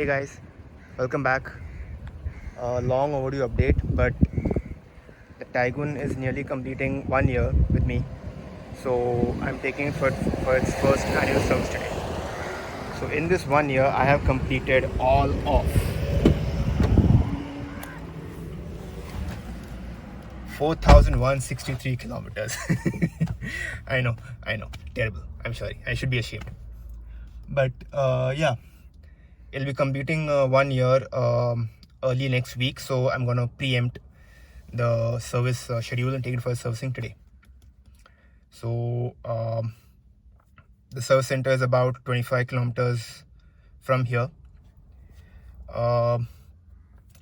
Hey guys, welcome back. A long overdue update, but the Taigun is nearly completing 1 year with me. So I'm taking it for its first annual service today. So in this 1 year, I have completed all of 4,163 kilometers. I know, terrible. I'm sorry, I should be ashamed. But yeah, it'll be completing 1 year early next week. So I'm gonna preempt the service schedule and take it for servicing today. So the service center is about 25 kilometers from here.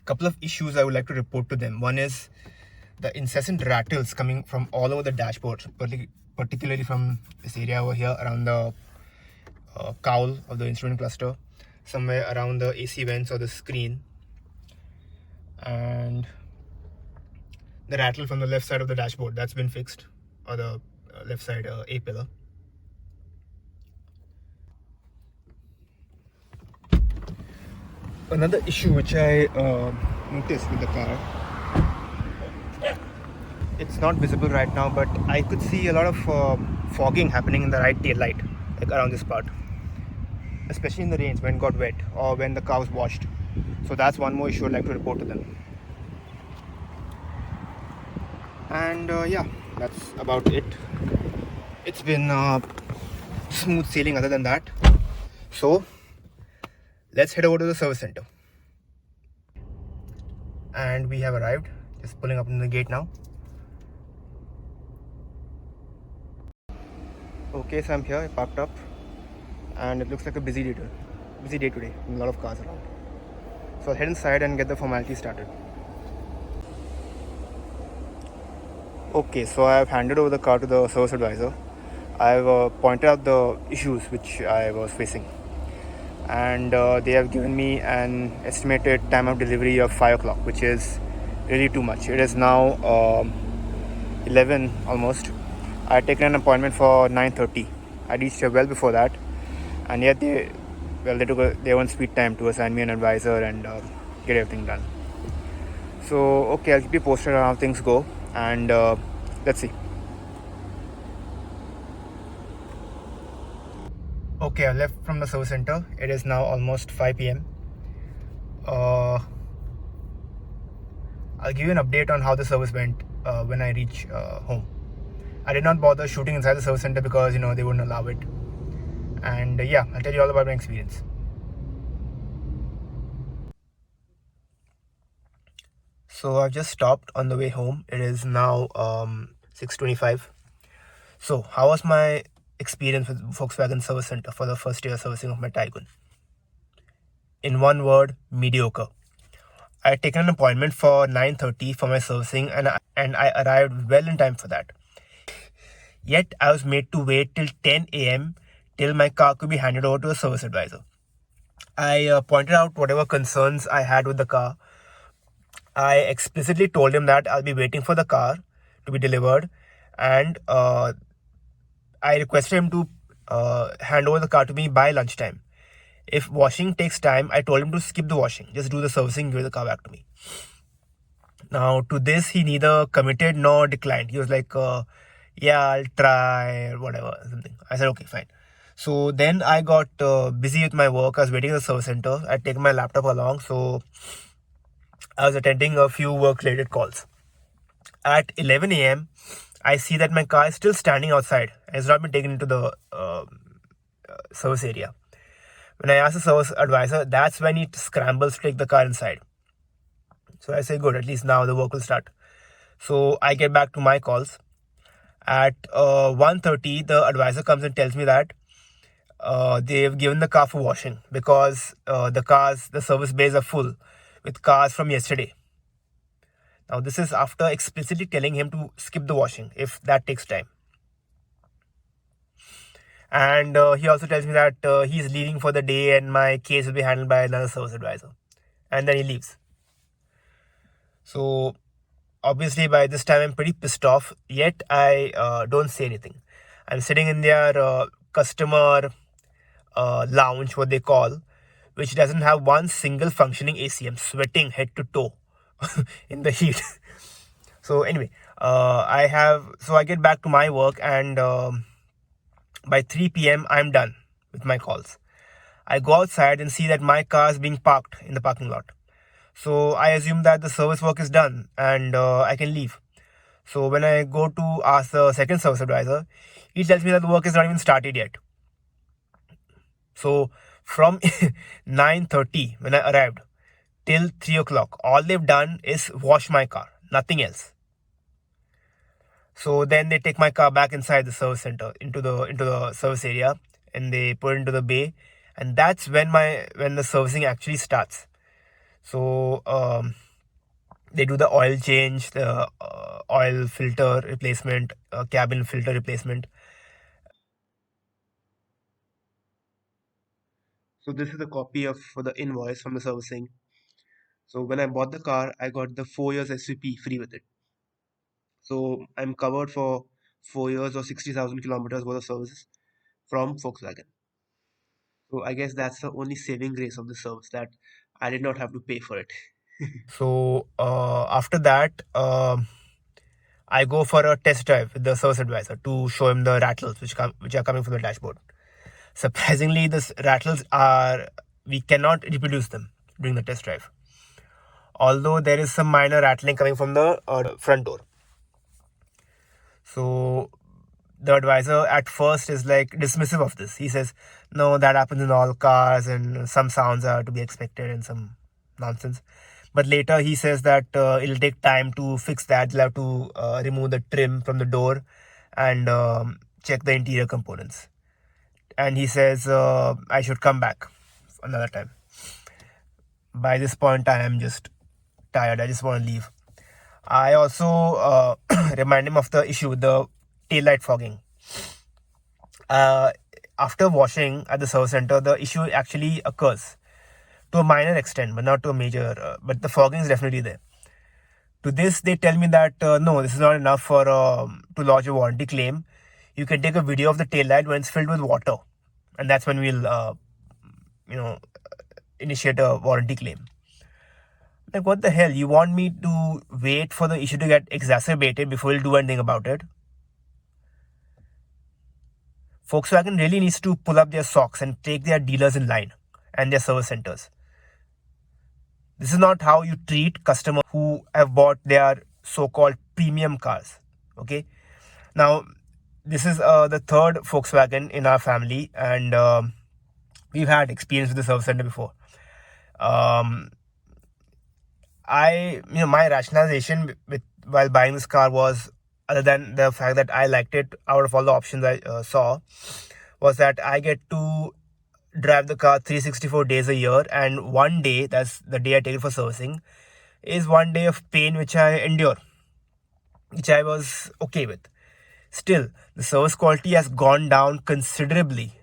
Couple of issues I would like to report to them. One is the incessant rattles coming from all over the dashboard, particularly from this area over here around the cowl of the instrument cluster, somewhere around the AC vents or the screen, and the rattle from the left side of the dashboard that's been fixed, or the left side A pillar. Another issue which I noticed with the car, it's not visible right now, but I could see a lot of fogging happening in the right tail light, like around this part, especially in the rains when it got wet or when the car was washed. So that's one more issue I'd like to report to them. And yeah, that's about it. It's been smooth sailing other than that. So let's head over to the service center. And we have arrived, just pulling up in the gate now. Okay, so I'm here, I parked up, and it looks like a busy day today, a lot of cars around. So I'll head inside and get the formality started. Okay, so I have handed over the car to the service advisor. I've pointed out the issues which I was facing, and they have given me an estimated time of delivery of 5 o'clock, which is really too much. It is now 11 almost. I had taken an appointment for 9:30. I reached here well before that, and yet they took their own sweet time to assign me an advisor and get everything done. So okay, I'll keep you posted on how things go, and let's see. Okay, I left from the service center. It is now almost 5 p.m. I'll give you an update on how the service went when I reach home. I did not bother shooting inside the service center because they wouldn't allow it. And yeah, I'll tell you all about my experience. So I've just stopped on the way home. It is now 6:25. So how was my experience with Volkswagen Service Center for the first year servicing of my Taigun? In one word, mediocre. I had taken an appointment for 9:30 for my servicing, and I arrived well in time for that. Yet I was made to wait till 10 a.m. till my car could be handed over to a service advisor. I pointed out whatever concerns I had with the car. I explicitly told him that I'll be waiting for the car to be delivered, and I requested him to hand over the car to me by lunchtime. If washing takes time, I told him to skip the washing, just do the servicing, give the car back to me. Now, to this, he neither committed nor declined. He was like, yeah, I'll try, or whatever, something. I said, okay, fine. So then I got busy with my work. I was waiting at the service center. I'd taken my laptop along, so I was attending a few work-related calls. At 11 a.m., I see that my car is still standing outside. It's not been taken into the service area. When I ask the service advisor, that's when he scrambles to take the car inside. So I say, good, at least now the work will start. So I get back to my calls. At 1:30, the advisor comes and tells me that they've given the car for washing because the service bays are full with cars from yesterday. Now, this is after explicitly telling him to skip the washing if that takes time. And he also tells me that he's leaving for the day and my case will be handled by another service advisor. And then he leaves. So obviously by this time I'm pretty pissed off, yet I don't say anything. I'm sitting in their customer lounge, what they call, which doesn't have one single functioning AC. I'm sweating head to toe in the heat. So anyway, I get back to my work, and by 3 p.m. I'm done with my calls. I go outside and see that my car is being parked in the parking lot. So I assume that the service work is done, and I can leave. So when I go to ask the second service advisor, he tells me that the work is not even started yet. So from 9:30 when I arrived till 3 o'clock, all they've done is wash my car, nothing else. So then they take my car back inside the service center, into the service area, and they put it into the bay, and that's when the servicing actually starts. So they do the oil change, the oil filter replacement, cabin filter replacement. So this is a copy of the invoice from the servicing. So when I bought the car, I got the 4 years SVP free with it. So I'm covered for 4 years or 60,000 kilometers worth of services from Volkswagen. So I guess that's the only saving grace of the service, that I did not have to pay for it. So after that, I go for a test drive with the service advisor to show him the rattles which are coming from the dashboard. Surprisingly, these rattles we cannot reproduce them during the test drive, although there is some minor rattling coming from the front door. So the advisor at first is like dismissive of this. He says, no, that happens in all cars and some sounds are to be expected and some nonsense. But later he says that it'll take time to fix that. They'll have to remove the trim from the door and check the interior components. And he says I should come back another time. By this point, I am just tired. I just want to leave. I also remind him of the issue with the taillight fogging. After washing at the service center, the issue actually occurs to a minor extent, but not to a major. But the fogging is definitely there. To this, they tell me that no, this is not enough for to lodge a warranty claim. You can take a video of the taillight when it's filled with water, and that's when we'll initiate a warranty claim. Like, what the hell? You want me to wait for the issue to get exacerbated before we'll do anything about it? Volkswagen really needs to pull up their socks and take their dealers in line and their service centers. This is not how you treat customers who have bought their so-called premium cars. Okay. Now, this is the third Volkswagen in our family, and we've had experience with the service center before. My rationalization while buying this car was, other than the fact that I liked it out of all the options I saw, was that I get to drive the car 364 days a year, and one day, that's the day I take it for servicing, is one day of pain which I endure, which I was okay with. Still, the service quality has gone down considerably.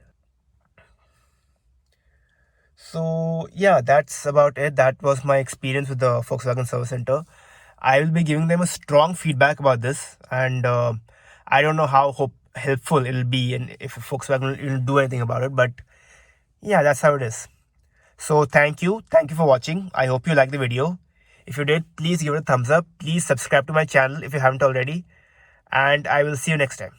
So yeah, that's about it. That was my experience with the Volkswagen Service Center. I will be giving them a strong feedback about this, and I don't know how helpful it'll be and if Volkswagen will do anything about it. But yeah, that's how it is. So thank you for watching. I hope you liked the video. If you did, please give it a thumbs up. Please subscribe to my channel if you haven't already, and I will see you next time.